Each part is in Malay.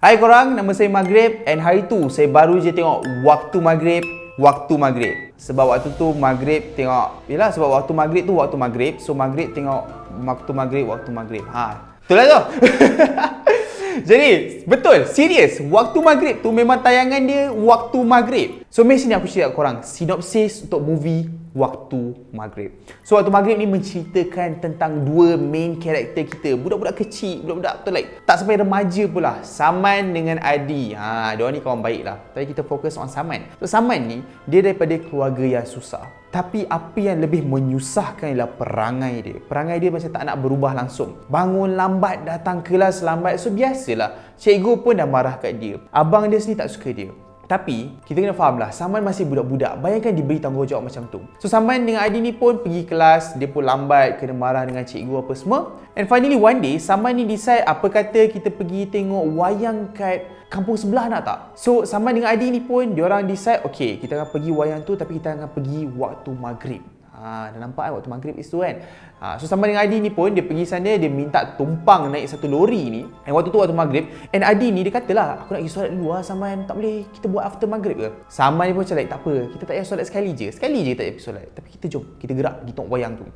Hai korang, nama saya Maghrib and hari tu saya baru je tengok Waktu Maghrib. Sebab waktu tu Maghrib tengok, yelah sebab waktu Maghrib tu waktu Maghrib. So Maghrib tengok Waktu Maghrib. Betul lah tu. Jadi, betul, serius. Waktu Maghrib tu memang tayangan dia Waktu Maghrib. So, mari sini aku cerita kat korang sinopsis untuk movie Waktu Maghrib. So, Waktu Maghrib ni menceritakan tentang dua main karakter kita. Budak-budak kecil, budak-budak tu like tak sampai remaja pula. Saman dengan Adi. Diorang ni kawan baik lah. Tapi kita fokus on Saman. So, Saman ni, dia daripada keluarga yang susah. Tapi apa yang lebih menyusahkan ialah perangai dia. Perangai dia macam tak nak berubah langsung. Bangun lambat, datang kelas lambat. So biasalah, cikgu pun dah marah kat dia. Abang dia sendiri tak suka dia. Tapi, kita kena faham lah, Saman masih budak-budak. Bayangkan diberi tanggungjawab macam tu. So, Saman dengan Adi ni pun pergi kelas. Dia pun lambat, kena marah dengan cikgu apa semua. And finally, one day, Saman ni decide apa kata kita pergi tengok wayang kat kampung sebelah nak tak? So, Saman dengan Adi ni pun, diorang decide, okay, kita akan pergi wayang tu tapi kita akan pergi waktu Maghrib. Dah nampak kan waktu Maghrib itu kan? So Saman dengan Adi ni pun dia pergi sana, dia minta tumpang naik satu lori ni. And waktu tu waktu Maghrib, and Adi ni dia katalah, aku nak pergi solat dulu lah Saman, tak boleh kita buat after Maghrib ke? Saman ni pun macam like, tak apa, kita tak payah solat sekali je tak payah pergi solat. Tapi kita jom, kita gerak pergi tengok wayang tu.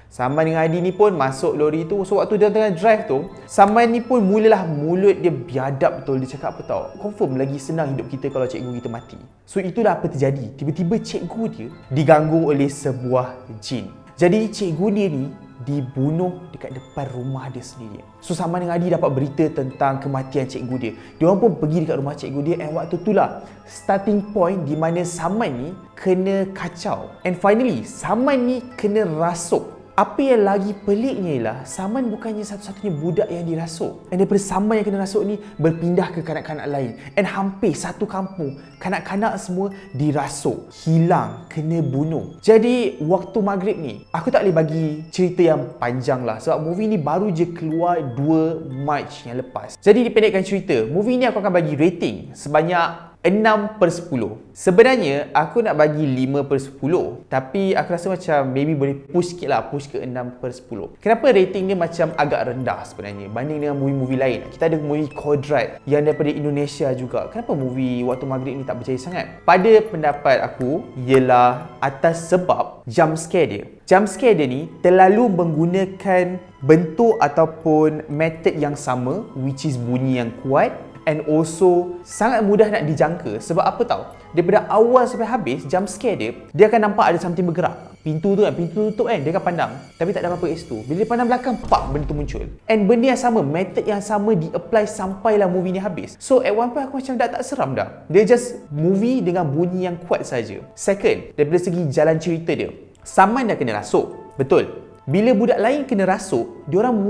Saman dengan Adi ni pun masuk lori tu. So waktu dia tengah drive tu, Saman ni pun mulalah mulut dia biadab betul. Dia cakap apa tau, confirm lagi senang hidup kita kalau cikgu kita mati. So itulah apa terjadi. Tiba-tiba cikgu dia diganggu oleh sebuah jin. Jadi cikgu dia ni dibunuh dekat depan rumah dia sendiri. So Saman dengan Adi dapat berita tentang kematian cikgu dia. Diorang pun pergi dekat rumah cikgu dia, and waktu itulah starting point di mana Saman ni kena kacau. And finally, Saman ni kena rasuk. Apa yang lagi peliknya ialah Saman bukannya satu-satunya budak yang dirasuk. Dan daripada Saman yang kena rasuk ni berpindah ke kanak-kanak lain. And hampir satu kampung, kanak-kanak semua dirasuk, hilang, kena bunuh. Jadi waktu Maghrib ni, aku tak boleh bagi cerita yang panjang lah. Sebab movie ni baru je keluar 2 Mac yang lepas. Jadi dipendekkan cerita, movie ni aku akan bagi rating sebanyak 6/10. Sebenarnya aku nak bagi 5/10, tapi aku rasa macam maybe boleh push sikit lah, push ke 6/10. Kenapa rating dia macam agak rendah sebenarnya banding dengan movie-movie lain? Kita ada movie Kodrat yang daripada Indonesia juga. Kenapa movie Waktu Maghrib ni tak berjaya sangat? Pada pendapat aku ialah atas sebab jump scare dia. Jump scare dia ni terlalu menggunakan bentuk ataupun method yang sama, which is bunyi yang kuat. And also sangat mudah nak dijangka. Sebab apa tau? Daripada awal sampai habis, jump scare dia akan nampak ada something bergerak. Pintu tu tutup kan, dia akan pandang. Tapi tak ada apa-apa kat situ. Bila dia pandang belakang, pak, benda tu muncul. And benda yang sama, method yang sama di-apply sampailah movie ni habis. So at one point aku macam dah tak seram dah. Dia just movie dengan bunyi yang kuat saja. Second, daripada segi jalan cerita dia, Saman dah kena rasuk. Betul. Bila budak lain kena rasuk, diorang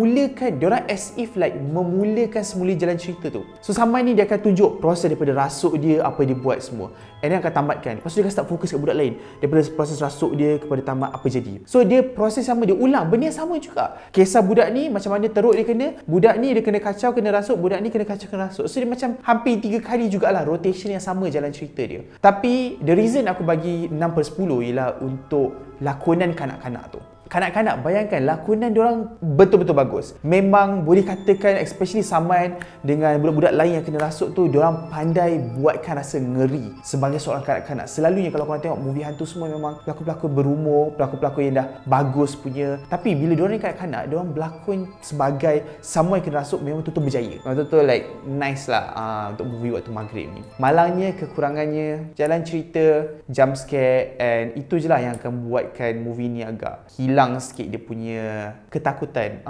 as if like memulakan semula jalan cerita tu. So Saman ni dia akan tunjuk proses daripada rasuk dia, apa dia buat semua. And dia akan tamatkan. Lepas tu dia akan start fokus kat budak lain. Daripada proses rasuk dia kepada tamat apa jadi. So dia proses sama, dia ulang. Benda yang sama juga. Kisah budak ni macam mana teruk dia kena. Budak ni dia kena kacau, kena rasuk. Budak ni kena kacau, kena rasuk. So dia macam hampir 3 kali jugalah rotation yang sama jalan cerita dia. Tapi the reason aku bagi 6/10 ialah untuk lakonan kanak-kanak tu. Kanak-kanak, bayangkan lakonan diorang betul-betul bagus. Memang boleh katakan, especially Saman dengan budak-budak lain yang kena rasuk tu, diorang pandai buatkan rasa ngeri sebagai seorang kanak-kanak. Selalunya kalau korang tengok movie hantu semua memang pelakon-pelakon berumur, pelakon-pelakon yang dah bagus punya. Tapi bila diorang ni kanak-kanak, diorang berlakon sebagai someone yang kena rasuk memang betul-betul berjaya. Betul-betul like nice lah untuk movie Waktu Maghrib ni. Malangnya, kekurangannya, jalan cerita, jump scare, and itu je lah yang akan buatkan movie ni agak hilang sikit dia punya ketakutan,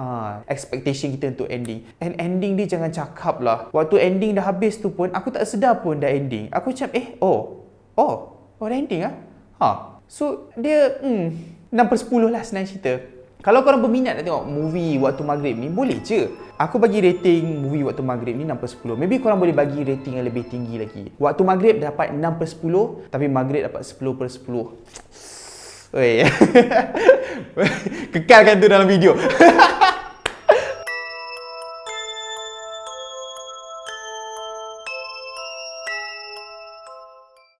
expectation kita untuk ending. And ending dia jangan cakap lah. Waktu ending dah habis tu pun aku tak sedar pun dah ending. Aku macam dah ending lah. So dia 6/10 lah senang cerita. Kalau korang berminat nak tengok movie Waktu Maghrib ni, boleh je. Aku bagi rating movie Waktu Maghrib ni 6/10. Maybe korang boleh bagi rating yang lebih tinggi lagi. Waktu Maghrib dapat 6/10, tapi Maghrib dapat 10/10. Kekalkan tu dalam video.